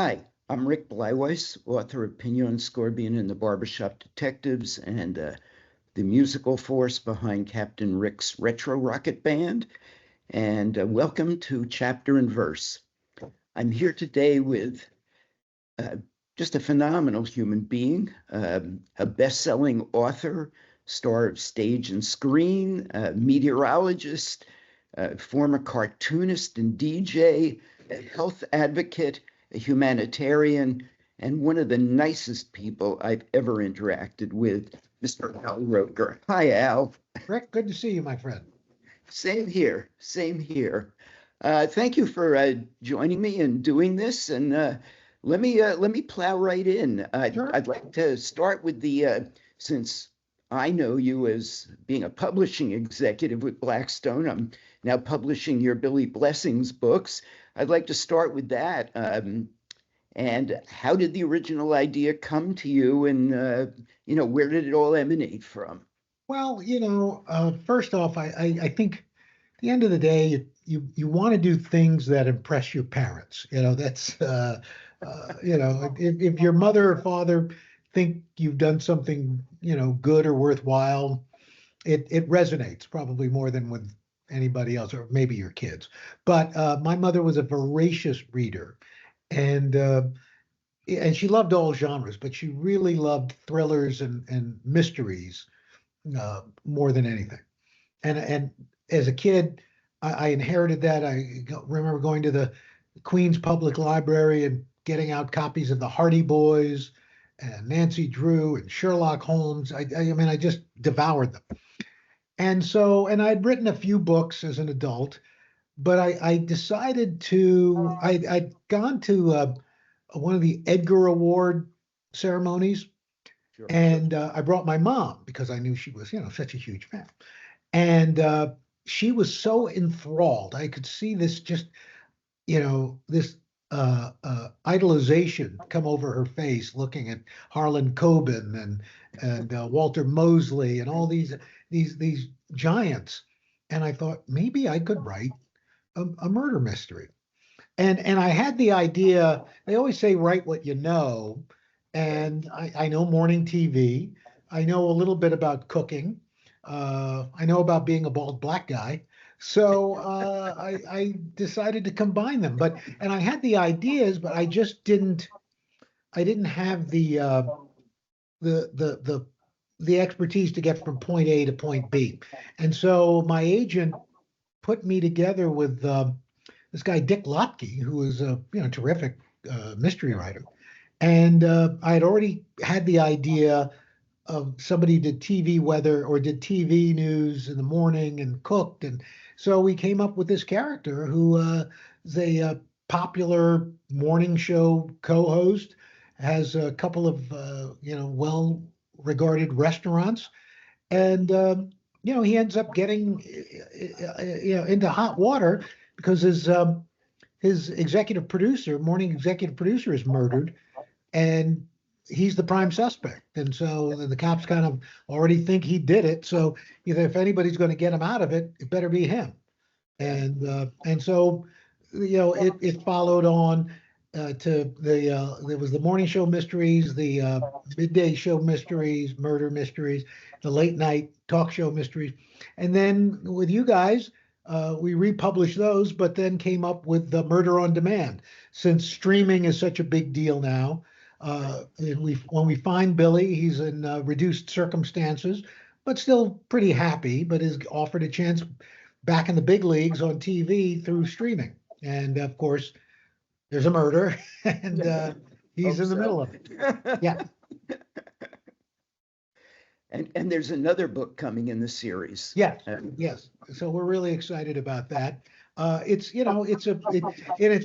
Hi, I'm Rick Bleiweiss, author of Pignon, Scorpion, and the Barbershop Detectives, and the musical force behind Captain Rick's Retro Rocket Band. And welcome to Chapter and Verse. I'm here today with just a phenomenal human being, a best-selling author, star of stage and screen, meteorologist, former cartoonist and DJ, a health advocate, a humanitarian, and one of the nicest people I've ever interacted with, Mr. Al Roker. Hi, Al. Rick, good to see you, my friend. Same here, same here. Thank you for joining me and doing this. And let me plow right in. Sure. I'd like to start with since I know you as being a publishing executive with Blackstone, I'm now publishing your Billy Blessings books. I'd like to start with that. And how did the original idea come to you, and where did it all emanate from? Well, first off, I think at the end of the day, you want to do things that impress your parents. That's if your mother or father think you've done something good or worthwhile, it resonates probably more than with anybody else, or maybe your kids. But my mother was a voracious reader, and she loved all genres, but she really loved thrillers and mysteries more than anything. And as a kid, I inherited that. I remember going to the Queens Public Library and getting out copies of the Hardy Boys and Nancy Drew and Sherlock Holmes. I mean, I just devoured them. And I'd written a few books as an adult, but I decided I'd gone to one of the Edgar Award ceremonies. Sure. And I brought my mom because I knew she was, such a huge fan. And she was so enthralled. I could see this this idolization come over her face, looking at Harlan Coben and Walter Mosley and all these giants. And I thought maybe I could write a murder mystery. And I had the idea. They always say write what you know. And I know morning TV. I know a little bit about cooking. I know about being a bald black guy. So I decided to combine them. And I had the ideas, but I just didn't have the expertise to get from point A to point B. And so my agent put me together with this guy Dick Lotke, who is a terrific mystery writer. And I had already had the idea of somebody did TV weather or did TV news in the morning and cooked. And so we came up with this character who is a popular morning show co-host, has a couple of, well-regarded restaurants. And, he ends up getting, into hot water because his executive producer, morning executive producer, is murdered. And he's the prime suspect. And so the cops kind of already think he did it. So if anybody's going to get him out of it, it better be him. And so, it followed on to there was the morning show mysteries, the midday show mysteries, murder mysteries, the late night talk show mysteries. And then with you guys, we republished those, but then came up with the Murder on Demand. Since streaming is such a big deal now, when we find Billy, he's in reduced circumstances, but still pretty happy, but is offered a chance back in the big leagues on TV through streaming. And of course, there's a murder, and he's in the middle of it. Yeah. And there's another book coming in the series. Yes, yes. So we're really excited about that. It's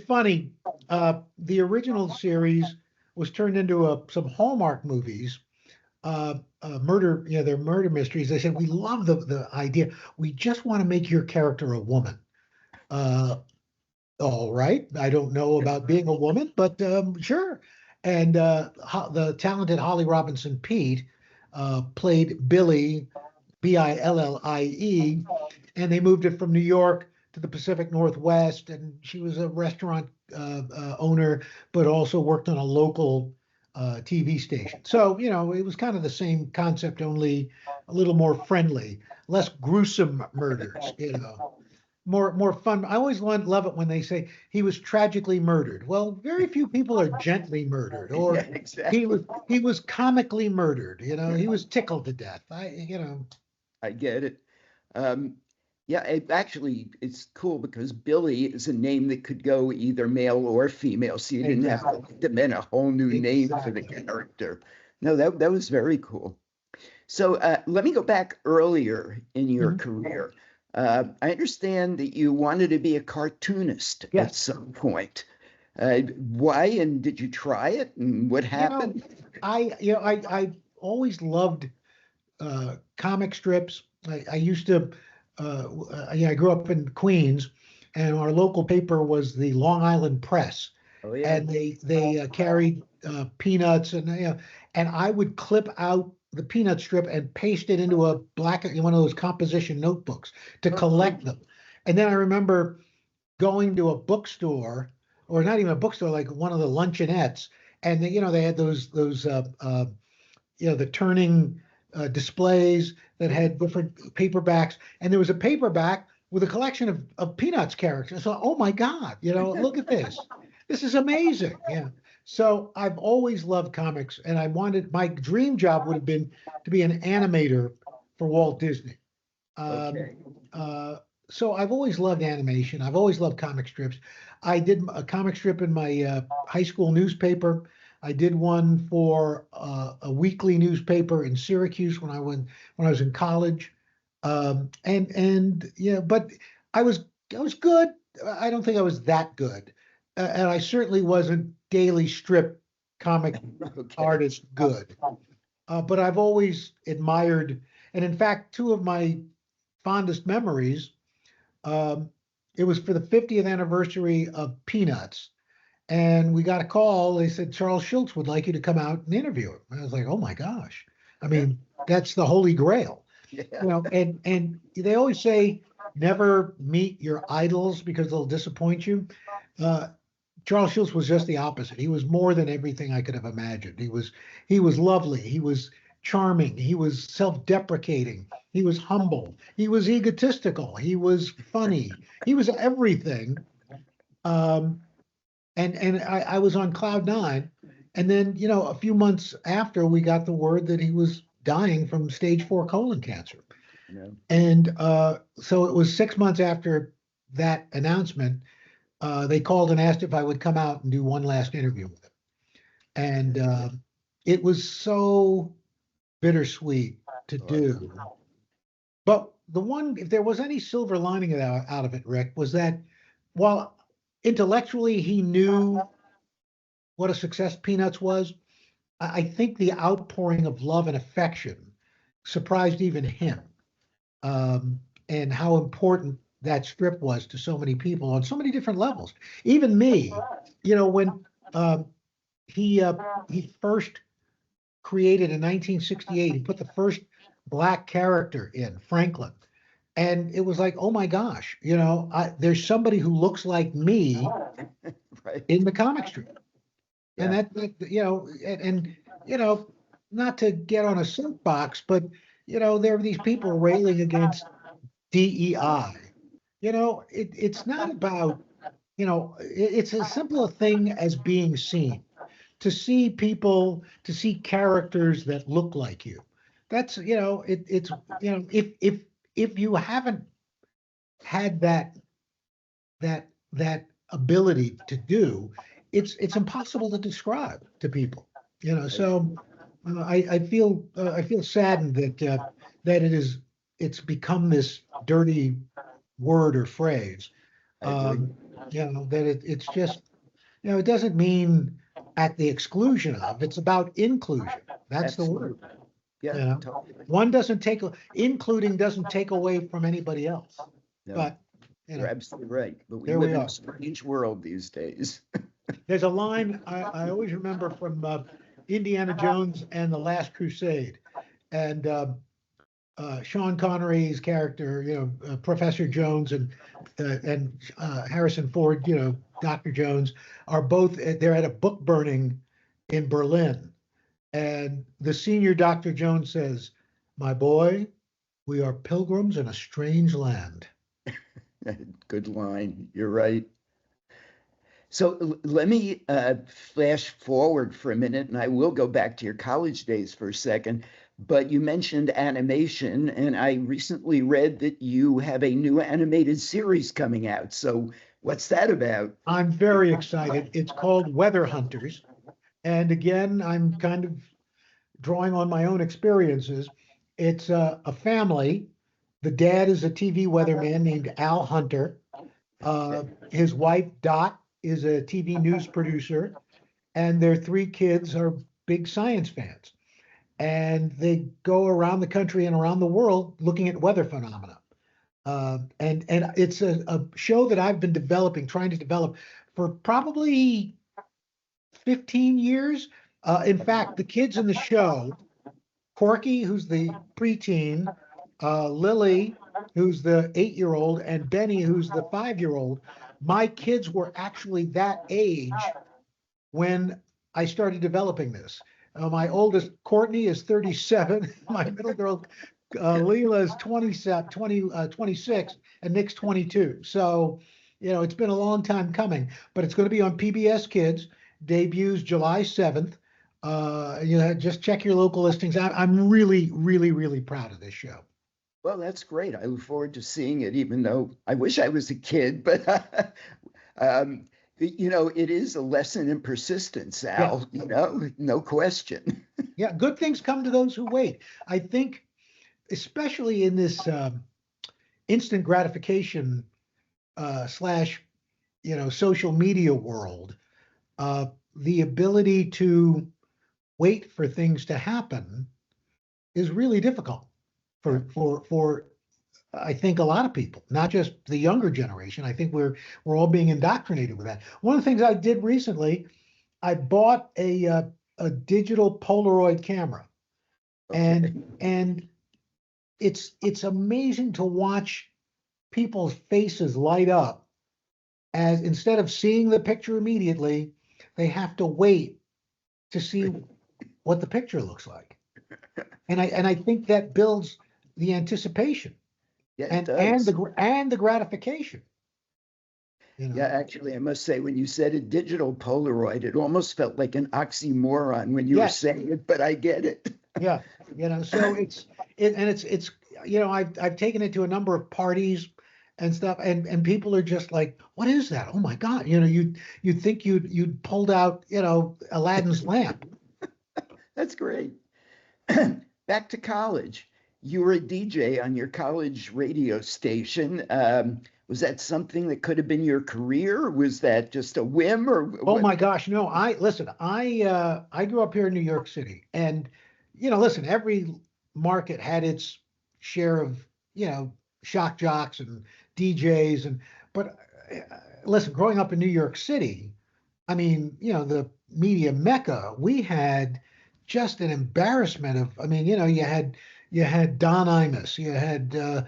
funny. The original series was turned into some Hallmark movies, murder, they're murder mysteries. They said, we love the idea. We just want to make your character a woman. All right. I don't know about being a woman, but sure. And the talented Holly Robinson Peete played Billie, Billie, and they moved it from New York to the Pacific Northwest, and she was a restaurant owner, but also worked on a local TV station. So, you know, it was kind of the same concept, only a little more friendly, less gruesome murders, you know, more fun. I always love it when they say he was tragically murdered. Well, very few people are gently murdered, or Yeah, exactly. he was comically murdered. You know, he was tickled to death. I get it. Um, yeah, actually, it's cool because Billy is a name that could go either male or female, so you didn't have to demand a whole new name for the character. No, that was very cool. So let me go back earlier in your career. I understand that you wanted to be a cartoonist at some point. Why, and did you try it, and what happened? I always loved comic strips. I used to, I grew up in Queens, and our local paper was the Long Island Press, Oh yeah. and they carried peanuts, and I would clip out the peanut strip and paste it into a one of those composition notebooks to collect them. And then I remember going to a bookstore, or not even a bookstore, like one of the luncheonettes, and they had those the turning displays that had different paperbacks, and there was a paperback with a collection of Peanuts characters. So, oh my God, look at this. This is amazing. Yeah. So I've always loved comics, and my dream job would have been to be an animator for Walt Disney. Okay. So I've always loved animation. I've always loved comic strips. I did a comic strip in my high school newspaper. I did one for a weekly newspaper in Syracuse when I was in college. But I was good. I don't think I was that good, and I certainly wasn't daily strip comic artist good. But I've always admired, and in fact, two of my fondest memories. It was for the 50th anniversary of Peanuts, and we got a call. They said Charles Schulz would like you to come out and interview him. And I was like, oh my gosh! I mean, that's the holy grail. Yeah. And they always say never meet your idols because they'll disappoint you. Charles Schulz was just the opposite. He was more than everything I could have imagined. He was lovely. He was charming. He was self-deprecating. He was humble. He was egotistical. He was funny. He was everything. And I was on cloud nine. And then, a few months after, we got the word that he was dying from stage 4 colon cancer. Yeah. And so it was 6 months after that announcement, they called and asked if I would come out and do one last interview with him. And it was so bittersweet to do. But if there was any silver lining out of it, Rick, was that while intellectually he knew what a success Peanuts was, I think the outpouring of love and affection surprised even him, and how important that strip was to so many people on so many different levels. Even me, when he first created in 1968, he put the first Black character in, Franklin. And it was like, oh my gosh, there's somebody who looks like me Right. in the comic strip. Yeah. And not to get on a soapbox, but there are these people railing against DEI. It's not about, it's as simple a thing as being seen. To see people, to see characters that look like you. That's, if you haven't had that ability to do, it's impossible to describe to people. So I feel saddened that it's become this dirty word or phrase. That it's just, it doesn't mean at the exclusion of, it's about inclusion. That's Absolutely. the word. Yeah. Totally. One including doesn't take away from anybody else. No, But you're absolutely right. But we there live we in are. a strange world these days. There's a line I always remember from Indiana Jones and the Last Crusade. And Sean Connery's character, Professor Jones and Harrison Ford, Dr. Jones, are both, they're at a book burning in Berlin. And the senior Dr. Jones says, "My boy, we are pilgrims in a strange land." Good line. You're right. So let me flash forward for a minute, and I will go back to your college days for a second. But you mentioned animation, and I recently read that you have a new animated series coming out. So what's that about? I'm very excited. It's called Weather Hunters. And again, I'm kind of drawing on my own experiences. It's a family. The dad is a TV weatherman named Al Hunter. His wife, Dot, is a TV news producer, and their three kids are big science fans. And they go around the country and around the world looking at weather phenomena. And it's a show that I've been trying to develop for probably 15 years. In fact, the kids in the show, Corky, who's the preteen, Lily, who's the 8-year-old, and Benny, who's the 5-year-old, my kids were actually that age when I started developing this. My oldest, Courtney, is 37. My middle girl, Leela, is 26, and Nick's 22. So, it's been a long time coming, but it's going to be on PBS Kids, debuts July 7th. Just check your local listings. I'm really, really, really proud of this show. Well, that's great. I look forward to seeing it, even though I wish I was a kid, but it is a lesson in persistence, Al, no question. Yeah, good things come to those who wait. I think, especially in this instant gratification slash, social media world, the ability to wait for things to happen is really difficult for I think a lot of people, not just the younger generation. I think we're all being indoctrinated with that. One of the things I did recently, I bought a digital Polaroid camera, and it's amazing to watch people's faces light up as instead of seeing the picture immediately, they have to wait to see what the picture looks like. And I think that builds the anticipation. Yeah, and the gratification. Yeah, actually, I must say, when you said a digital Polaroid, it almost felt like an oxymoron when you were saying it, but I get it. Yeah, so I've taken it to a number of parties and stuff, and people are just like, "What is that? Oh my God!" You'd think you'd pulled out, Aladdin's lamp. That's great. Back to college. You were a DJ on your college radio station. Was that something that could have been your career? Or was that just a whim? Or oh my gosh, no! I grew up here in New York City, and every market had its share of shock jocks and DJs, but listen, growing up in New York City, I mean, the media mecca, we had just an embarrassment of. I mean, you had Don Imus, you had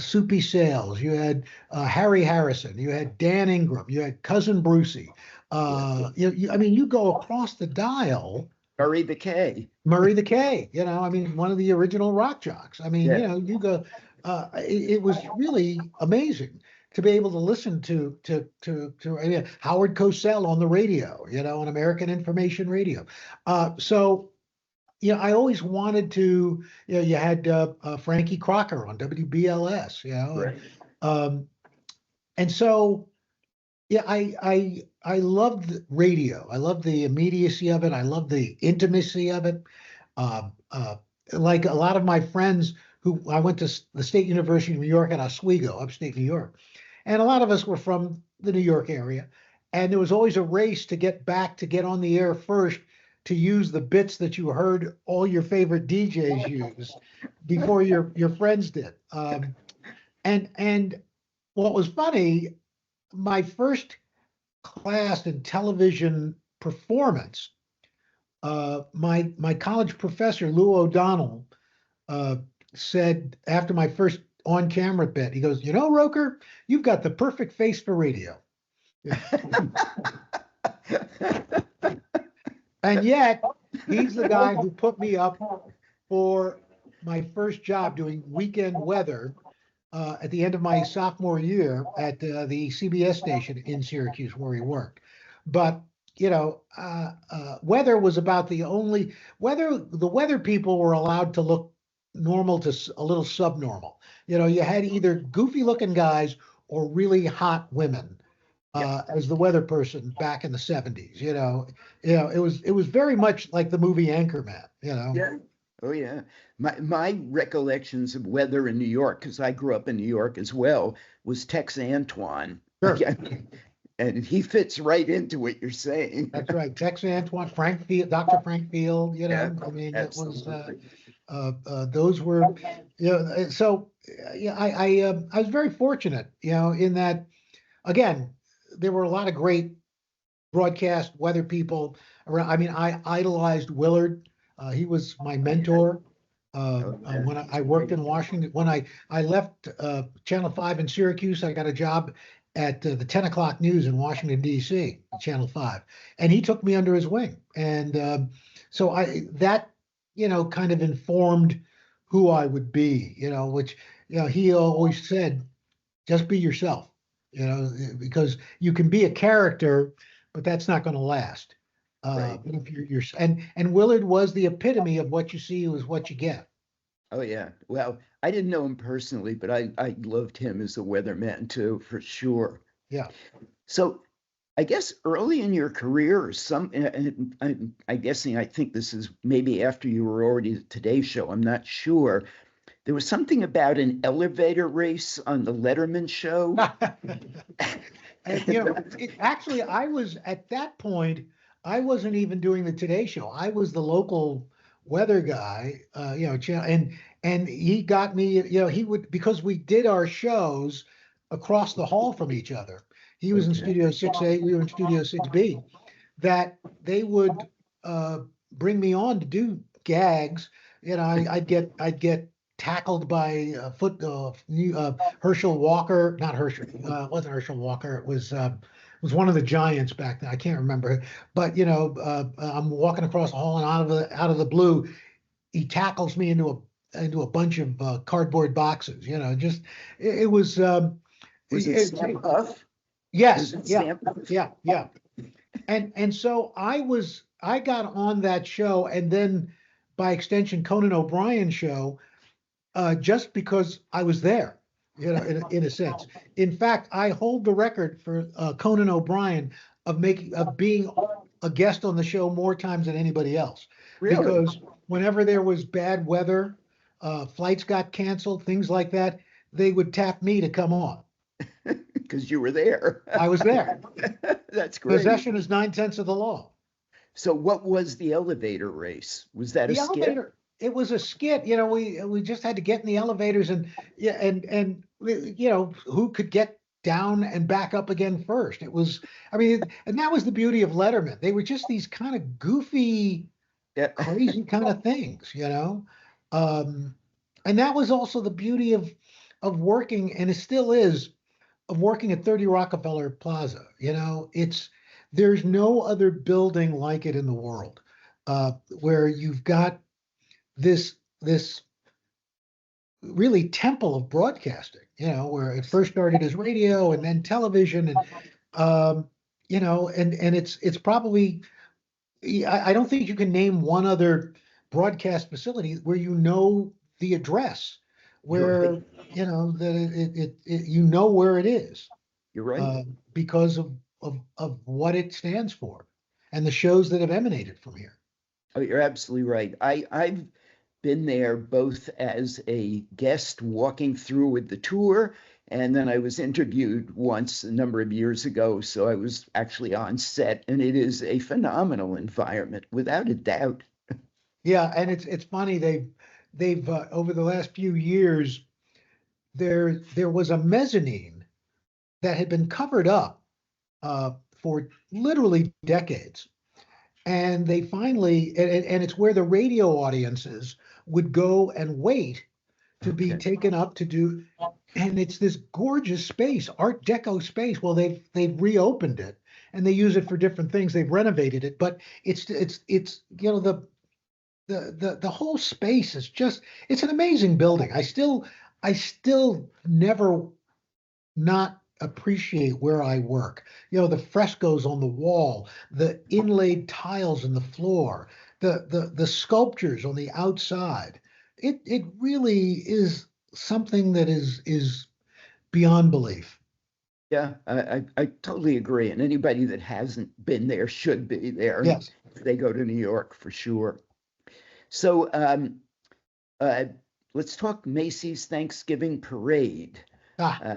Soupy Sales, you had Harry Harrison, you had Dan Ingram, you had Cousin Brucey. You go across the dial. Murray the K. Murray the K. One of the original rock jocks. You go. It was really amazing to be able to listen to Howard Cosell on the radio, on American Information Radio. I always wanted to. You had Frankie Crocker on WBLS. Right. And so, I loved radio. I loved the immediacy of it. I loved the intimacy of it. Like a lot of my friends who I went to the State University of New York at Oswego, upstate New York, and a lot of us were from the New York area, and there was always a race to get on the air first, to use the bits that you heard all your favorite DJs use before your friends did. And what was funny, my first class in television performance, my college professor, Lou O'Donnell, said after my first on-camera bit, he goes, Roker, you've got the perfect face for radio. And yet, he's the guy who put me up for my first job doing weekend weather at the end of my sophomore year at the CBS station in Syracuse where we worked. But, weather was about the only the weather people were allowed to look normal to a little subnormal. You had either goofy looking guys or really hot women. As the weather person back in the 70s, it was very much like the movie Anchorman, Yeah. Oh yeah. My recollections of weather in New York, because I grew up in New York as well, was 𝐃𝐨𝐧'𝐭. Sure. And he fits right into what you're saying. That's right. 𝐃𝐨𝐧'𝐭, Frank Field, Dr. Frank Field, Yeah, I mean, absolutely. it was those were, so I was very fortunate, in that, again, there were a lot of great broadcast weather people around. I mean, I idolized Willard. He was my mentor. When I worked in Washington, when I left Channel 5 in Syracuse, I got a job at the 10 o'clock news in Washington, D.C., Channel 5. And he took me under his wing. And so that kind of informed who I would be, which, he always said, just be yourself. Because you can be a character, but that's not going to last. Right. If you're and Willard was the epitome of what you see is what you get. Oh yeah. Well, I didn't know him personally, but I loved him as a weatherman too, for sure. Yeah. So I guess early in your career, and I'm guessing, I think this is maybe after you were already at Today Show, I'm not sure. There was something about an elevator race on the Letterman show. And, actually, I was at that point, I wasn't even doing the Today Show. I was the local weather guy, and he got me, he would, because we did our shows across the hall from each other. He was in Studio 6A, we were in Studio 6B, that they would bring me on to do gags. I'd get tackled by Herschel Walker, not Herschel, it wasn't Herschel Walker. It was one of the Giants back then. I can't remember, but I'm walking across the hall, and out of the blue, he tackles me into a bunch of cardboard boxes. Just it was. Was it Stamp Huff? Yes. Yeah. And so I got on that show, and then by extension Conan O'Brien's show. Just because I was there, in a sense. In fact, I hold the record for Conan O'Brien of being a guest on the show more times than anybody else. Really? Because whenever there was bad weather, flights got canceled, things like that, they would tap me to come on. Because you were there. I was there. That's great. Possession is 9/10 of the law. So what was the elevator race? Was that a skit? It was a skit. We just had to get in the elevators and who could get down and back up again first. It was, and that was the beauty of Letterman. They were just these kind of goofy, crazy kind of things, and that was also the beauty of working, and it still is, of working at 30 Rockefeller Plaza. There's no other building like it in the world, where you've got this really temple of broadcasting, where it first started as radio and then television, and it's probably, I don't think you can name one other broadcast facility where the address, where that where it is. You're right. Because of what it stands for and the shows that have emanated from here. Oh, you're absolutely right. I've been there both as a guest walking through with the tour, and then I was interviewed once a number of years ago, so I was actually on set, and it is a phenomenal environment, without a doubt. Yeah, and it's funny, they've over the last few years, there was a mezzanine that had been covered up for literally decades. And they finally, and it's where the radio audiences would go and wait to be Okay. taken up to do, and it's this gorgeous space, Art Deco space. Well, they've reopened it and they use it for different things. They've renovated it, but it's the whole space is just, it's an amazing building. I still never not appreciate where I work. The frescoes on the wall, the inlaid tiles in the floor, the sculptures on the outside. It really is something that is beyond belief. Yeah, I totally agree. And anybody that hasn't been there should be there. Yes. If they go to New York for sure. So uh, let's talk Macy's Thanksgiving Parade. Ah, Uh,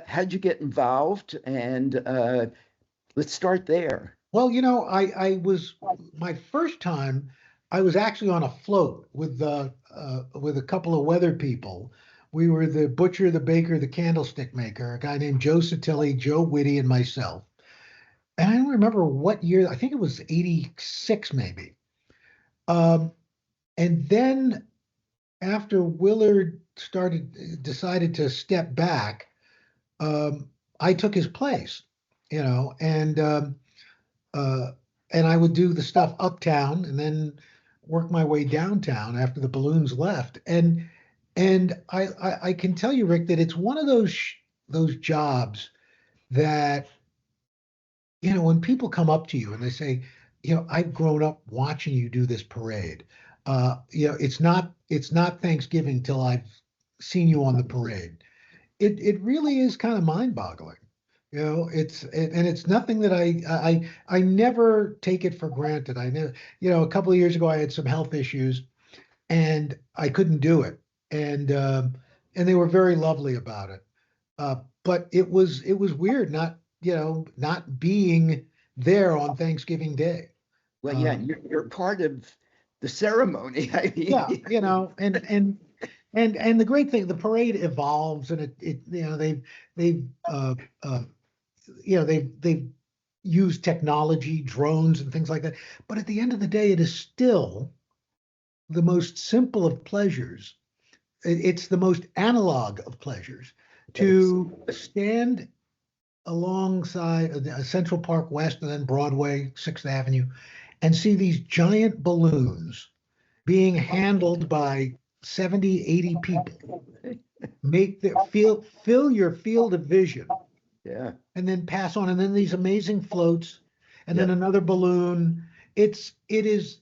how'd you get involved? And let's start there. well, I was my first time. I was actually on a float with a couple of weather people. We were the butcher, the baker, the candlestick maker, a guy named Joe Satilli, Joe Whitty, and myself. And I don't remember what year. I think it was '86, maybe. Um, and then after Willard decided to step back, I took his place, uh, and I would do the stuff uptown and then work my way downtown after the balloons left. And I can tell you, Rick, that it's one of those jobs that, when people come up to you and they say, I've grown up watching you do this parade. It's not Thanksgiving till I've seen you on the parade. It really is kind of mind-boggling. It's nothing that I never take it for granted. I know, a couple of years ago I had some health issues and I couldn't do it, and they were very lovely about it. But it was weird not being there on Thanksgiving Day. Well, yeah, you're part of the ceremony. I mean, Yeah, and the great thing, the parade evolves, and they've used technology, drones, and things like that. But at the end of the day, it is still the most simple of pleasures. It's the most analog of pleasures to stand alongside Central Park West and then Broadway, 6th Avenue, and see these giant balloons being handled by 70, 80 people. Fill your field of vision, yeah, and then pass on, and then these amazing floats, and then Yep. another balloon. It is,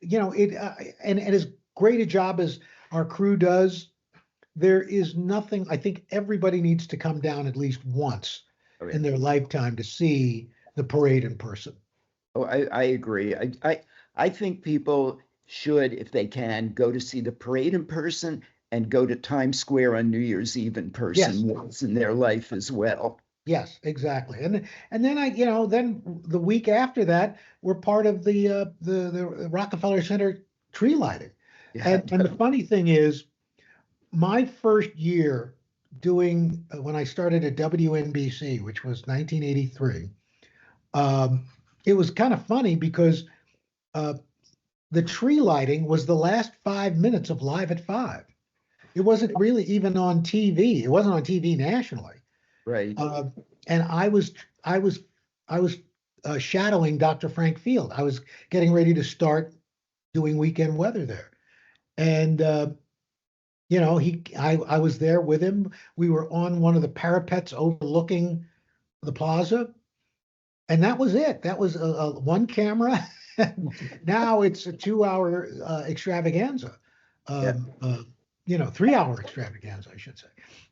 and as great a job as our crew does, there is nothing. I think everybody needs to come down at least once Oh, yeah. in their lifetime to see the parade in person. Oh, I agree. I think people should, if they can, go to see the parade in person and go to Times Square on New Year's Eve in person Yes. once in their life as well. Yes, exactly. And then the week after that, we're part of the Rockefeller Center tree lighting. Yeah. And the funny thing is, my first year doing when I started at WNBC, which was 1983, it was kind of funny because the tree lighting was the last 5 minutes of Live at 5. It wasn't really even on TV. It wasn't on TV nationally. Right. And I was shadowing Dr. Frank Field. I was getting ready to start doing weekend weather there, and I was there with him. We were on one of the parapets overlooking the plaza, and that was it. That was one camera. Now it's a 2-hour extravaganza, Yeah. 3-hour extravaganza, I should say.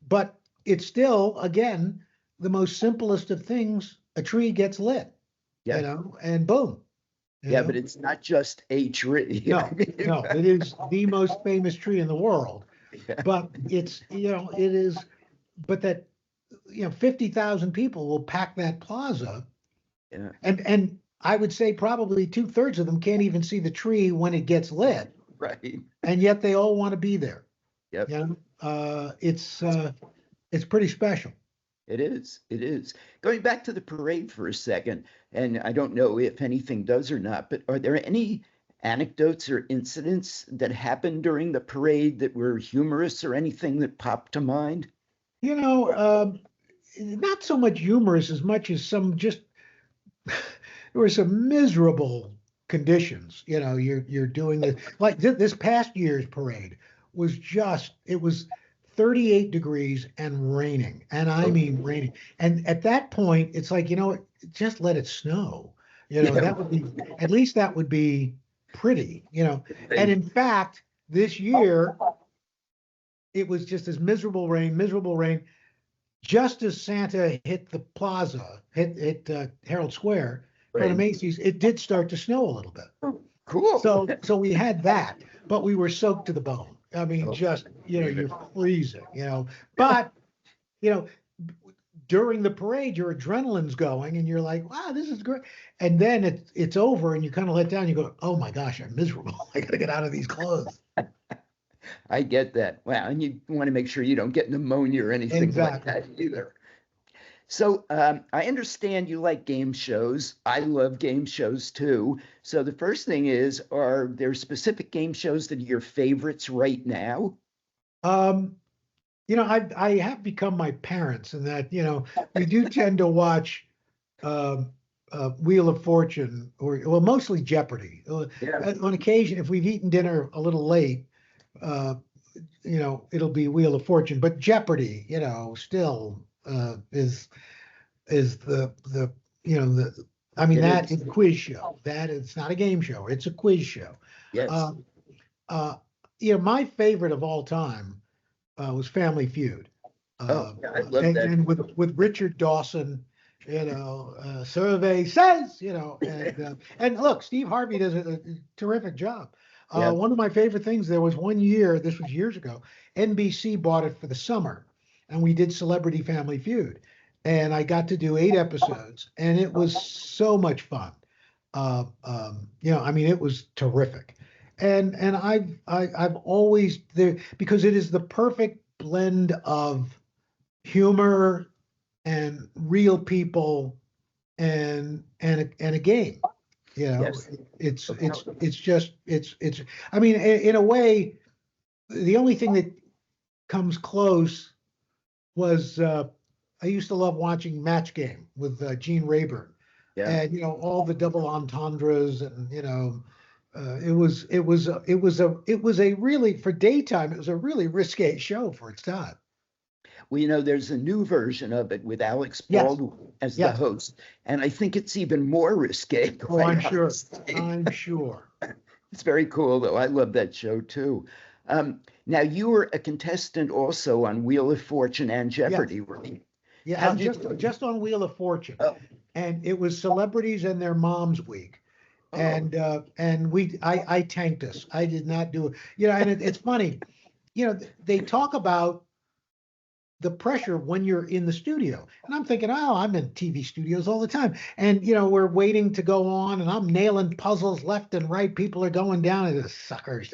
But it's still, again, the most simplest of things. A tree gets lit, Yeah. and boom. Yeah, but it's not just a tree. No, it is the most famous tree in the world. Yeah. But but that, 50,000 people will pack that plaza. Yeah. And I would say probably 2/3 of them can't even see the tree when it gets lit. Right. And yet they all want to be there. Yep. It's pretty special. It is. It is. Going back to the parade for a second, and I don't know if anything does or not, but are there any anecdotes or incidents that happened during the parade that were humorous or anything that popped to mind? You know, not so much humorous as much as some just there were some miserable conditions. You know, you're doing this like this past year's parade was just it was 38 degrees and raining, and I mean raining. And at that point, it's like, you know, just let it snow. You know, that would be at least that would be pretty. You know, and in fact, this year it was just this miserable rain, miserable rain. Just as Santa hit the plaza, hit Herald Square, in front of Macy's, it did start to snow a little bit. Cool. So we had that, but we were soaked to the bone. I mean, just, you know, you're freezing, you know. But, you know, during the parade, your adrenaline's going and you're like, wow, this is great. And then it's over and you kind of let down. You go, oh my gosh, I'm miserable. I got to get out of these clothes. I get that. Wow. And you want to make sure you don't get pneumonia or anything like that either. So I understand you like game shows. I love game shows too. So the first thing is, are there specific game shows that are your favorites right now? You know, I have become my parents in that, you know, we do tend to watch Wheel of Fortune or, well, mostly Jeopardy. On occasion, if we've eaten dinner a little late, you know, it'll be Wheel of Fortune, but Jeopardy, you know, still is the you know, the I mean, that is a quiz show. That is not a game show, it's a quiz show. Yes. You know, my favorite of all time was Family Feud. I love that. And with Richard Dawson, you know, survey says, you know, and look, Steve Harvey does a terrific job. One of my favorite things, there was one year, this was years ago, NBC bought it for the summer, and we did Celebrity Family Feud, and I got to do 8 episodes, and it was so much fun. You know, I mean, it was terrific, and I've always there because it is the perfect blend of humor and real people and a game. You know, it's I mean, in a way, the only thing that comes close was I used to love watching Match Game with Gene Rayburn. And you know, all the double entendres, and you know, it was a really, for daytime, it was a really risque show for its time. Well, you know, there's a new version of it with Alex Baldwin as the host, and I think it's even more risque. Oh, I'm sure. I'm sure. It's very cool, though. I love that show too. Now, you were a contestant also on Wheel of Fortune and Jeopardy, right? Yeah, just on Wheel of Fortune, and it was Celebrities and Their Moms Week, and I tanked us. I did not do it. You know, and it's funny. You know, they talk about the pressure when you're in the studio. And I'm thinking, oh, I'm in TV studios all the time. And, you know, we're waiting to go on and I'm nailing puzzles left and right. People are going down and the suckers.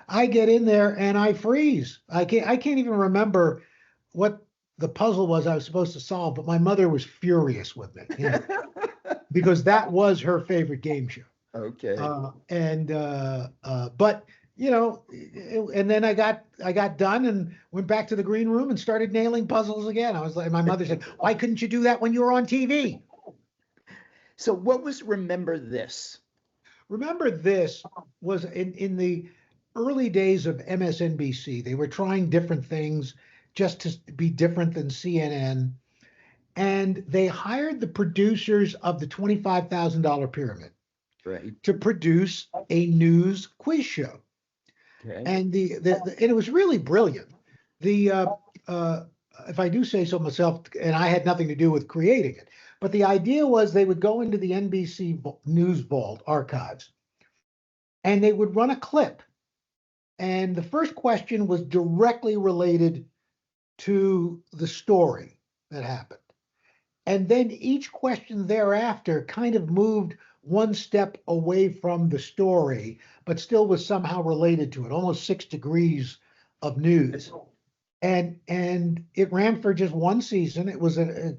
I get in there and I freeze. I can't even remember what the puzzle was I was supposed to solve, but my mother was furious with me, you know, because that was her favorite game show. Okay. But you know, and then I got done and went back to the green room and started nailing puzzles again. I was like, my mother said, why couldn't you do that when you were on TV? So what was Remember This? Remember This was in the early days of MSNBC. They were trying different things just to be different than CNN. And they hired the producers of the $25,000 Pyramid to produce a news quiz show. Okay. And and it was really brilliant. If I do say so myself, and I had nothing to do with creating it, but the idea was they would go into the NBC News Vault archives, and they would run a clip, and the first question was directly related to the story that happened, and then each question thereafter kind of moved one step away from the story, but still was somehow related to it, almost 6 degrees of news. And it ran for just one season. It was an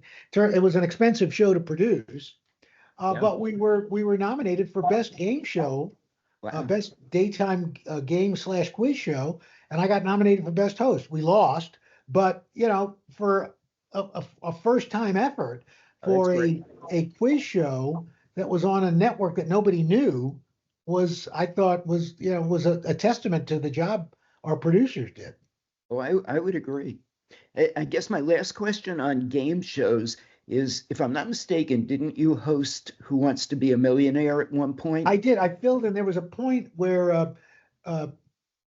expensive show to produce, but we were nominated for best game show Wow. best daytime game/quiz show, and I got nominated for best host. We lost, but for a first time effort Oh, that's for great. a quiz show that was on a network that nobody knew I thought was a testament to the job our producers did. Oh, I would agree. I guess my last question on game shows is, if I'm not mistaken, didn't you host Who Wants to Be a Millionaire at one point? I did. I filled in. There was a point where,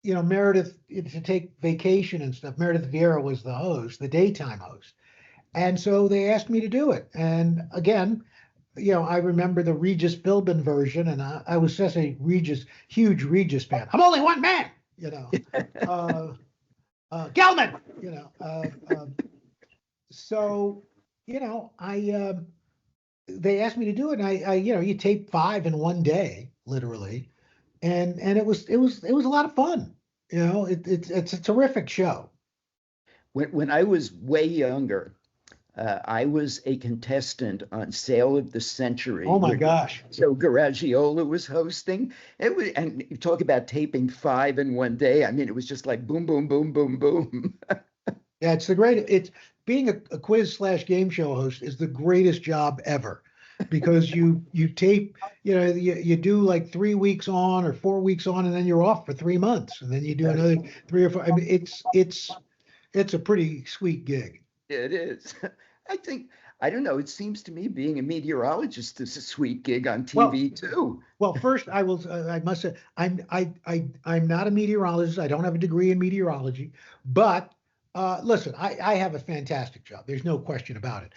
Meredith, to take vacation and stuff, Meredith Vieira was the host, the daytime host. And so they asked me to do it. And again, I remember the Regis Philbin version, and I was such a huge Regis fan. I'm only one man, Gelman, so, they asked me to do it, and I you tape 5 in one day, literally, and it was a lot of fun. It's a terrific show. When I was way younger, I was a contestant on Sale of the Century. Oh my gosh! So Garagiola was hosting. And you talk about taping 5 in one day. I mean, it was just like boom, boom, boom, boom, boom. Yeah, it's being a quiz/game show host is the greatest job ever, because you tape, you do like 3 weeks on or 4 weeks on, and then you're off for 3 months, and then you do another 3 or 4. I mean, it's a pretty sweet gig. It is. I don't know. It seems to me being a meteorologist is a sweet gig on TV too. Well, first I must say I'm not a meteorologist. I don't have a degree in meteorology, but listen, I have a fantastic job. There's no question about it.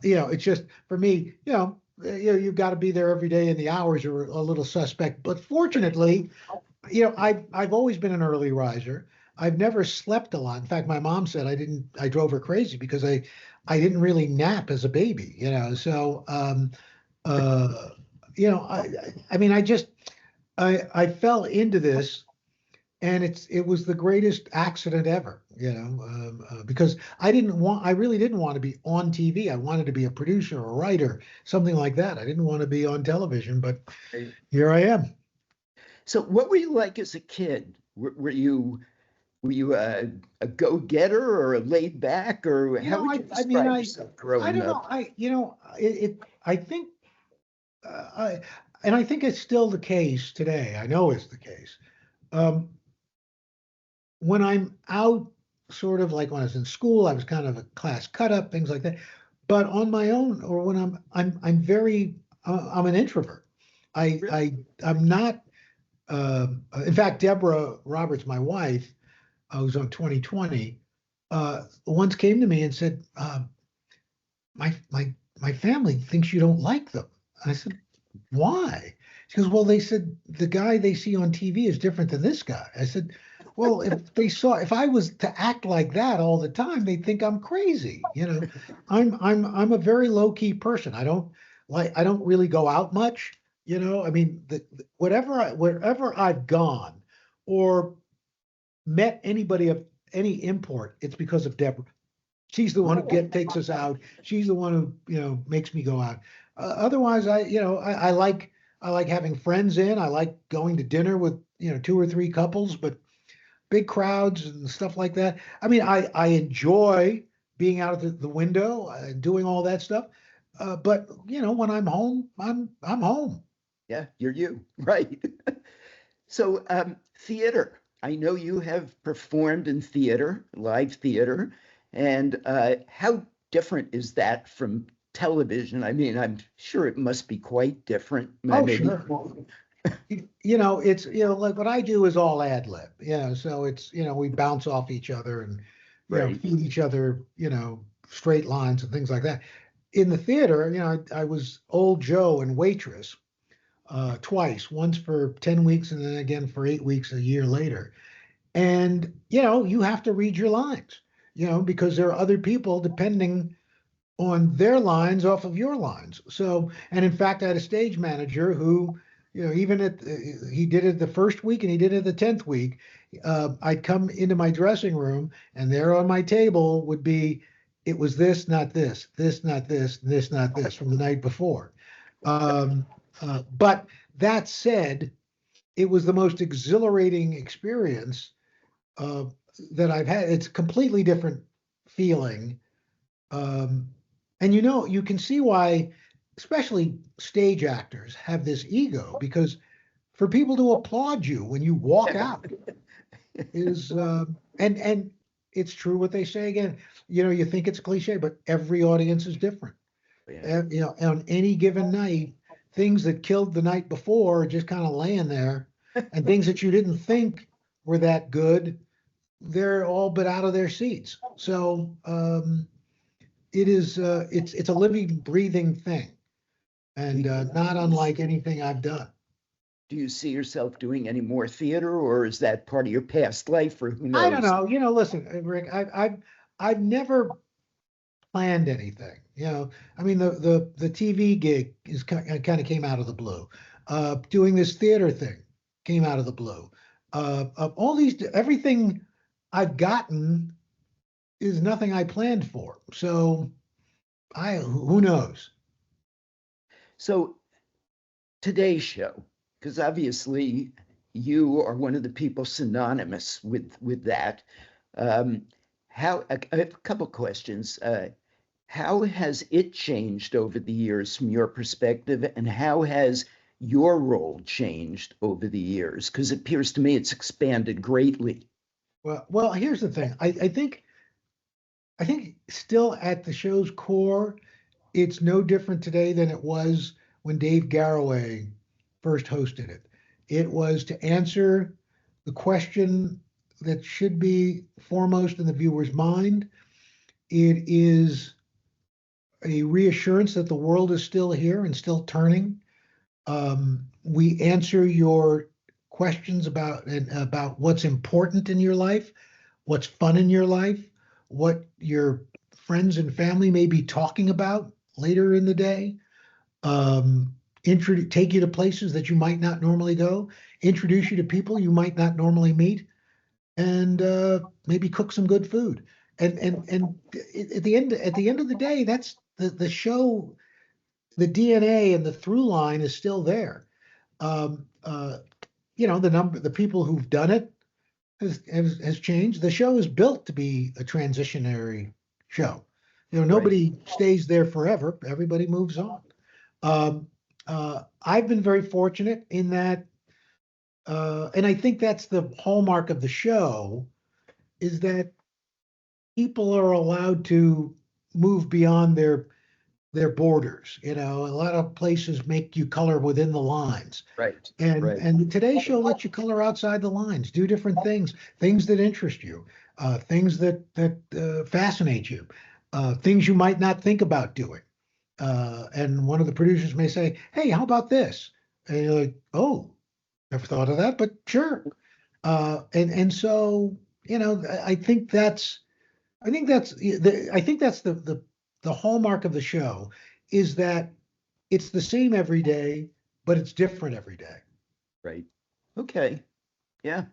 It's just for me, you've got to be there every day, and the hours are a little suspect. But fortunately, I've always been an early riser. I've never slept a lot. In fact, my mom said I drove her crazy because I didn't really nap as a baby, So, I mean, I fell into this, and it was the greatest accident ever, because I really didn't want to be on TV. I wanted to be a producer or a writer, something like that. I didn't want to be on television, but here I am. So what were you like as a kid? Were you a go-getter or a laid back, or how would you describe yourself growing up? I don't know. I think, and I think it's still the case today. I know it's the case. When I'm out, sort of like when I was in school, I was kind of a class cut up, things like that. But on my own, or when I'm an introvert. I'm not. In fact, Deborah Roberts, my wife, who's on 2020, once came to me and said, my family thinks you don't like them. And I said, why? She goes, well, they said the guy they see on TV is different than this guy. I said, well, if I was to act like that all the time, they'd think I'm crazy. I'm a very low key person. I don't really go out much. I mean, wherever I've gone or met anybody of any import, it's because of Deborah. She's the one who takes us out. She's the one who makes me go out. Otherwise, I like having friends in. I like going to dinner with 2 or 3 couples, but big crowds and stuff like that. I mean, I enjoy being out of the window and doing all that stuff. But when I'm home, I'm home. Yeah, you're you, right? So theater. I know you have performed in theater, live theater, and how different is that from television? I mean, I'm sure it must be quite different. Oh, sure. It's like what I do is all ad lib. So it's we bounce off each other and feed each other straight lines and things like that. In the theater, I was Old Joe and Waitress. Twice, once for 10 weeks and then again for 8 weeks a year later. And, you have to read your lines, because there are other people depending on their lines off of your lines. So, and in fact, I had a stage manager who, even he did it the first week and he did it the 10th week. I'd come into my dressing room and there on my table would be, it was this, not this, this, not this, this, not this from the night before. But that said, it was the most exhilarating experience that I've had. It's a completely different feeling. And you can see why, especially stage actors, have this ego, because for people to applaud you when you walk out is and it's true what they say again. You think it's cliche, but every audience is different. Yeah. And, on any given night, things that killed the night before are just kind of laying there, and things that you didn't think were that good, they're all but out of their seats. So it's a living, breathing thing, and not unlike anything I've done. Do you see yourself doing any more theater, or is that part of your past life, or who knows? I don't know. Listen, Rick, I've never planned anything. I mean, the TV gig kind of came out of the blue. Doing this theater thing came out of the blue. Everything I've gotten is nothing I planned for. So who knows? So today's show, because obviously you are one of the people synonymous with that. I have a couple questions. How has it changed over the years from your perspective, and how has your role changed over the years? Because it appears to me it's expanded greatly. Well, here's the thing. I think still at the show's core, it's no different today than it was when Dave Garroway first hosted it. It was to answer the question that should be foremost in the viewer's mind. It is a reassurance that the world is still here and still turning. We answer your questions about what's important in your life, what's fun in your life, what your friends and family may be talking about later in the day. Take you to places that you might not normally go, introduce you to people you might not normally meet, and maybe cook some good food. And at the end of the day, that's the show. The DNA and the through line is still there. The people who've done it has changed. The show is built to be a transitionary show. Nobody stays there forever. Everybody moves on. I've been very fortunate in that, and I think that's the hallmark of the show, is that people are allowed to move beyond their borders. A lot of places make you color within the lines. Right. And today's show lets you color outside the lines, do different things that interest you, things that fascinate you, things you might not think about doing. And one of the producers may say, "Hey, how about this?" And you're like, "Oh, never thought of that, but sure." And so, I think that's the hallmark of the show, is that it's the same every day, but it's different every day. Right. Okay. Yeah.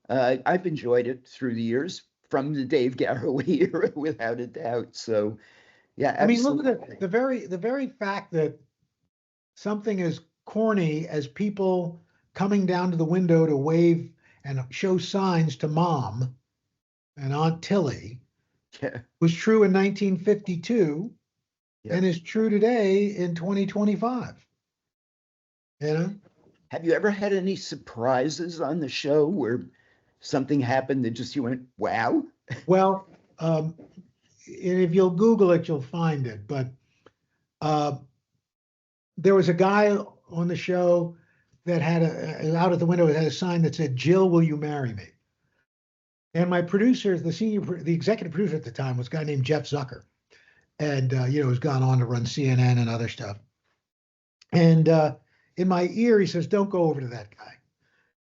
I've enjoyed it through the years, from the Dave Garroway era, without a doubt. So, yeah, absolutely. I mean, look at the very fact that something as corny as people coming down to the window to wave and show signs to Mom and Aunt Tilly was true in 1952 and is true today in 2025. Have you ever had any surprises on the show where something happened that just you went, wow? Well, if you'll Google it, you'll find it. But there was a guy on the show that had out at the window, it had a sign that said, "Jill, will you marry me?" And my producer, the executive producer at the time, was a guy named Jeff Zucker, and has gone on to run CNN and other stuff. And in my ear, he says, "Don't go over to that guy."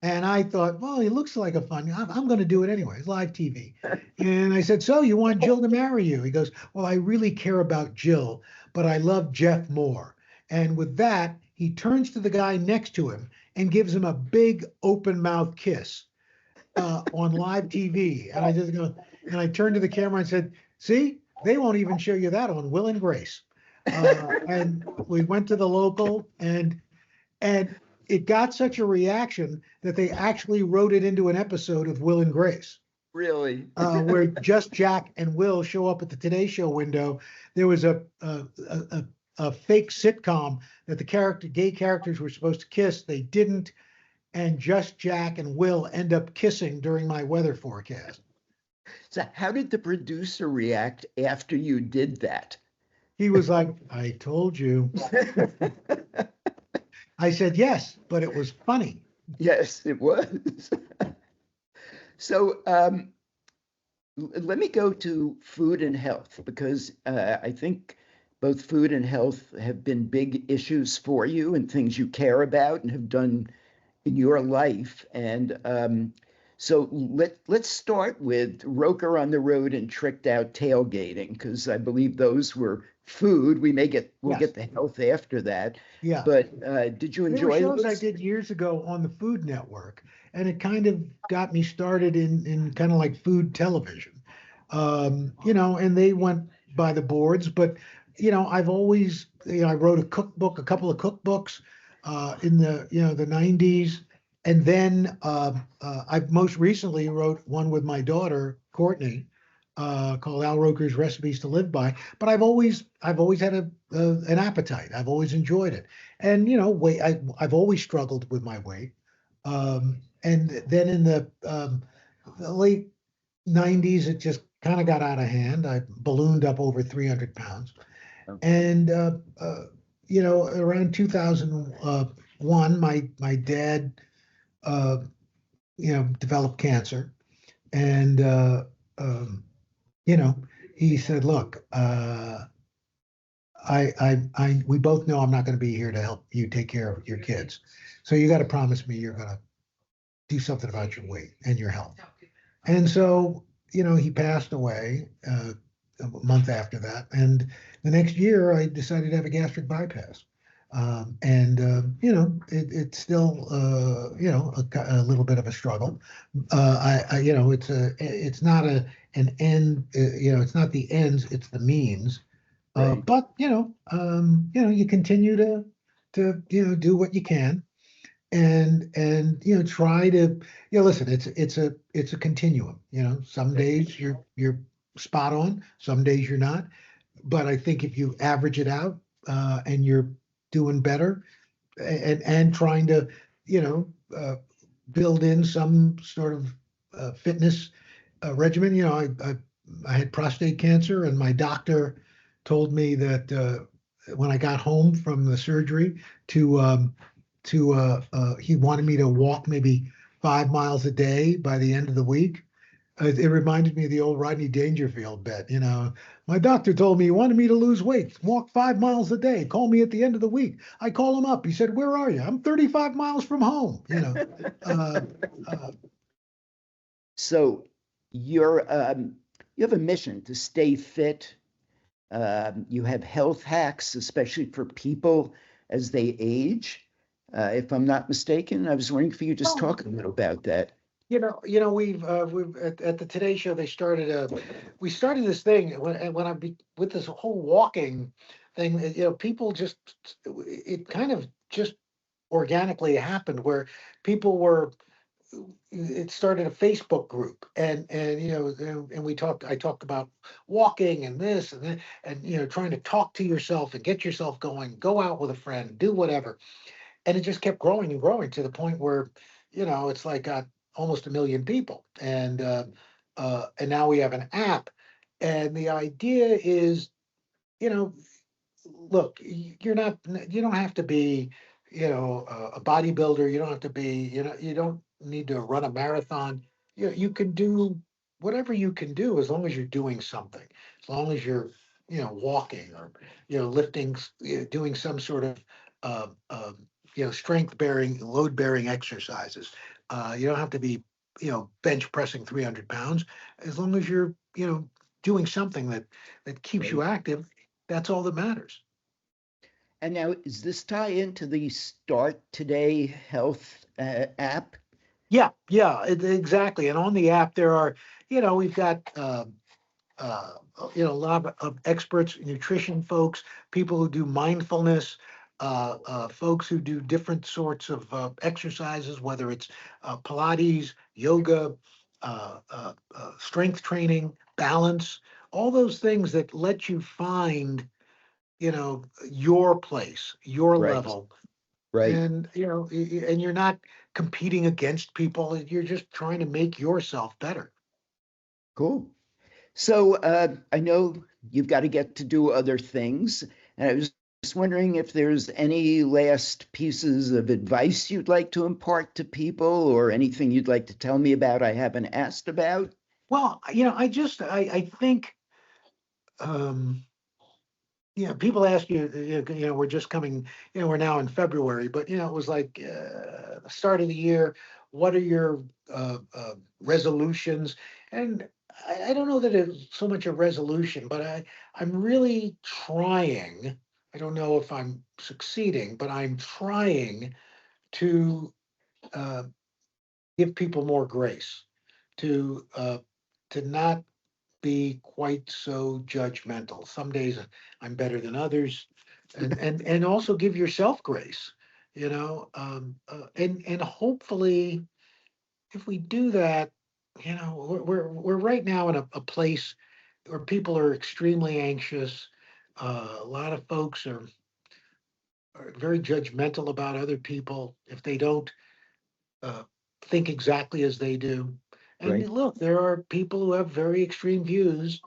And I thought, well, he looks like a fun guy. I'm going to do it anyway. It's live TV. And I said, "So you want Jill to marry you?" He goes, "Well, I really care about Jill, but I love Jeff more." And with that, he turns to the guy next to him and gives him a big open mouth kiss on live TV. And I just go, and I turned to the camera and said, "See, they won't even show you that on Will and Grace." And we went to the local, and it got such a reaction that they actually wrote it into an episode of Will and Grace. Really? Where just Jack and Will show up at the Today Show window. There was a fake sitcom that the gay characters were supposed to kiss. They didn't, and just Jack and Will end up kissing during my weather forecast. So how did the producer react after you did that? He was like, "I told you." I said, "Yes, but it was funny." Yes, it was. So let me go to food and health, because I think both food and health have been big issues for you and things you care about and have done in your life. And so let's start with Roker on the Road and Tricked Out Tailgating, because I believe those were food. We'll get the health after that. Yeah. But did you enjoy shows those? I did years ago on the Food Network, and it kind of got me started in kind of like food television. And they went by the boards, but I've always, I wrote a couple of cookbooks in the 90s. And then I most recently wrote one with my daughter, Courtney, called Al Roker's Recipes to Live By. But I've always had an appetite. I've always enjoyed it. And, weight, I've always struggled with my weight. And then in the late 90s, it just kind of got out of hand. I ballooned up over 300 pounds. And, around 2001, my dad, developed cancer. And, he said, "Look, we both know I'm not going to be here to help you take care of your kids. So you got to promise me you're going to do something about your weight and your health." And so, he passed away a month after that. And the next year, I decided to have a gastric bypass. It's still, a little bit of a struggle. It's not an end, it's not the ends, it's the means. Right. But, you continue to do what you can and try to, listen, it's a continuum, some days you're spot on, some days you're not. But I think if you average it out and you're doing better and trying to, build in some sort of fitness regimen. I had prostate cancer, and my doctor told me that when I got home from the surgery he wanted me to walk maybe 5 miles a day by the end of the week. It reminded me of the old Rodney Dangerfield bet. My doctor told me he wanted me to lose weight, walk 5 miles a day, call me at the end of the week. I call him up. He said, "Where are you?" "I'm 35 miles from home." So you have a mission to stay fit. You have health hacks, especially for people as they age. If I'm not mistaken, I was wondering if you could just talk a little about that. We've at the Today Show, we started this thing when with this whole walking thing, people it kind of just organically happened where it started a Facebook group and I talked about walking and this and that, and trying to talk to yourself and get yourself going, go out with a friend, do whatever. And it just kept growing and growing to the point where, it's like almost 1 million people. And now we have an app. And the idea is, look, you don't have to be, a bodybuilder. You don't have to be, you don't need to run a marathon. You can do whatever you can do as long as you're doing something, as long as you're, walking or, lifting, doing some sort of, strength bearing, load bearing exercises. You don't have to be, bench pressing 300 pounds. As long as you're, doing something that keeps you active, that's all that matters. And now, does this tie into the Start Today Health app? Yeah, exactly. And on the app, there are, we've got, a lot of experts, nutrition folks, people who do mindfulness, folks who do different sorts of exercises, whether it's Pilates, yoga, strength training, balance, all those things that let you find, your place, your Right. level. Right. And, and you're not competing against people. You're just trying to make yourself better. Cool. So I know you've got to get to do other things, and I was just wondering if there's any last pieces of advice you'd like to impart to people, or anything you'd like to tell me about I haven't asked about. Well, I think, people ask you, we're just coming, we're now in February, but, it was like the start of the year. What are your resolutions? And I don't know that it's so much a resolution, but I'm really trying. I don't know if I'm succeeding, but I'm trying to uh, give people more grace, to not be quite so judgmental. Some days I'm better than others, and also give yourself grace. And hopefully, if we do that, we're right now in a place where people are extremely anxious. A lot of folks are very judgmental about other people if they don't uh, think exactly as they do. And Right. look, there are people who have very extreme views,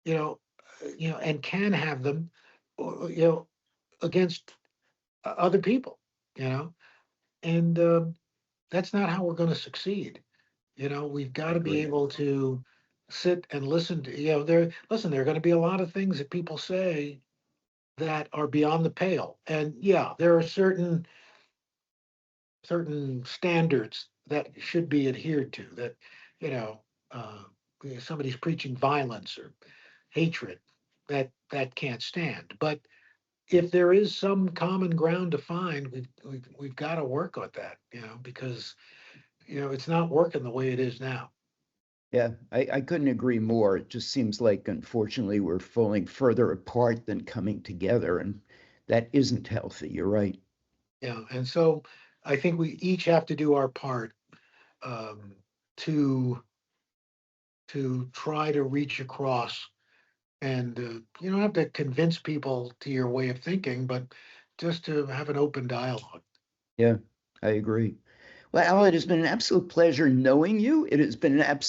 and can have them, against other people, you know, and that's not how we're going to succeed. We've got I to be agree. able to sit and listen to, there are going to be a lot of things that people say that are beyond the pale. And yeah, there are certain standards that should be adhered to, that, you know, uh, if somebody's preaching violence or hatred, that can't stand. But if there is some common ground to find, we've got to work on that, because it's not working the way it is now. Yeah, I couldn't agree more. It just seems like, unfortunately, we're falling further apart than coming together, and that isn't healthy. You're right. Yeah, and so I think we each have to do our part, um, to try to reach across, and you don't have to convince people to your way of thinking, but just to have an open dialogue. Yeah, I agree. Well, Al, it has been an absolute pleasure knowing you. It has been an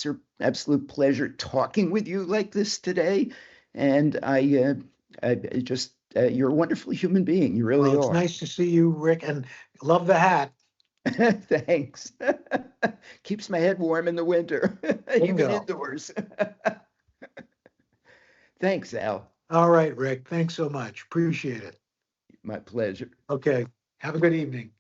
absolute pleasure talking with you like this today. And I just, you're a wonderful human being. You Well, really it's are. nice to see you, Rick, and love the hat. Thanks. Keeps my head warm in the winter, even Bingo. indoors. Thanks, Al. All right, Rick. Thanks so much. Appreciate it. My pleasure. Okay. Have a good evening.